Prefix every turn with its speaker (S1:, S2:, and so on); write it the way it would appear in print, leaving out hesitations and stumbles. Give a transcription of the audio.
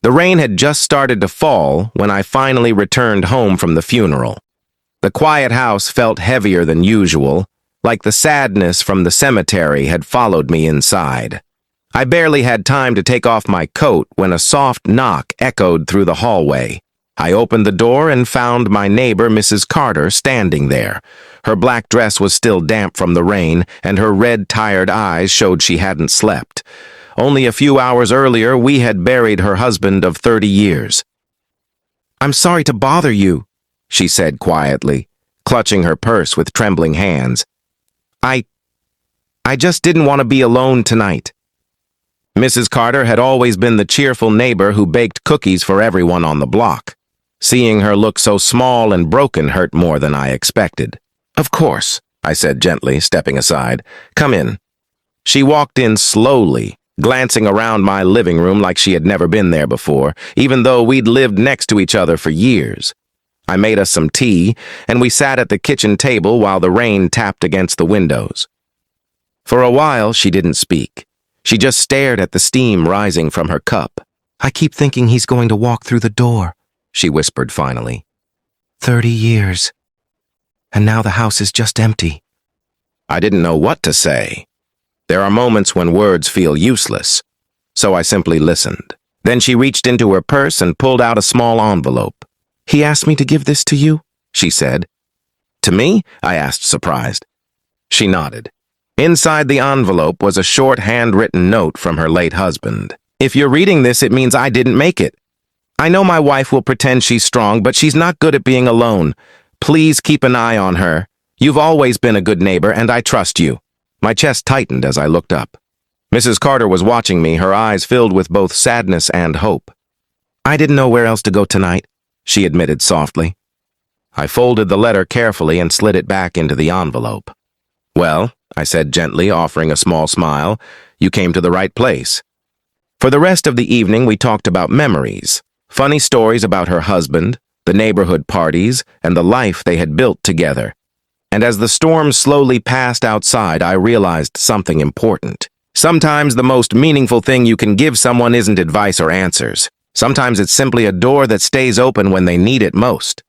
S1: The rain had just started to fall when I finally returned home from the funeral. The quiet house felt heavier than usual, like the sadness from the cemetery had followed me inside. I barely had time to take off my coat when a soft knock echoed through the hallway. I opened the door and found my neighbor, Mrs. Carter, standing there. Her black dress was still damp from the rain, and her red, tired eyes showed she hadn't slept. Only a few hours earlier, we had buried her husband of 30 years. "I'm sorry to bother you," she said quietly, clutching her purse with trembling hands. I just didn't want to be alone tonight." Mrs. Carter had always been the cheerful neighbor who baked cookies for everyone on the block. Seeing her look so small and broken hurt more than I expected. "Of course," I said gently, stepping aside. "Come in." She walked in slowly, glancing around my living room like she had never been there before, even though we'd lived next to each other for years. I made us some tea, and we sat at the kitchen table while the rain tapped against the windows. For a while, she didn't speak. She just stared at the steam rising from her cup. "I keep thinking he's going to walk through the door," she whispered finally. 30 years. And now the house is just empty." I didn't know what to say. There are moments when words feel useless, so I simply listened. Then she reached into her purse and pulled out a small envelope. "He asked me to give this to you," she said. "To me?" I asked, surprised. She nodded. Inside the envelope was a short handwritten note from her late husband. "If you're reading this, it means I didn't make it. I know my wife will pretend she's strong, but she's not good at being alone. Please keep an eye on her. You've always been a good neighbor, and I trust you." My chest tightened as I looked up. Mrs. Carter was watching me, her eyes filled with both sadness and hope. "I didn't know where else to go tonight," she admitted softly. I folded the letter carefully and slid it back into the envelope. "Well," I said gently, offering a small smile, "you came to the right place." For the rest of the evening, we talked about memories, funny stories about her husband, the neighborhood parties, and the life they had built together. And as the storm slowly passed outside, I realized something important. Sometimes the most meaningful thing you can give someone isn't advice or answers. Sometimes it's simply a door that stays open when they need it most.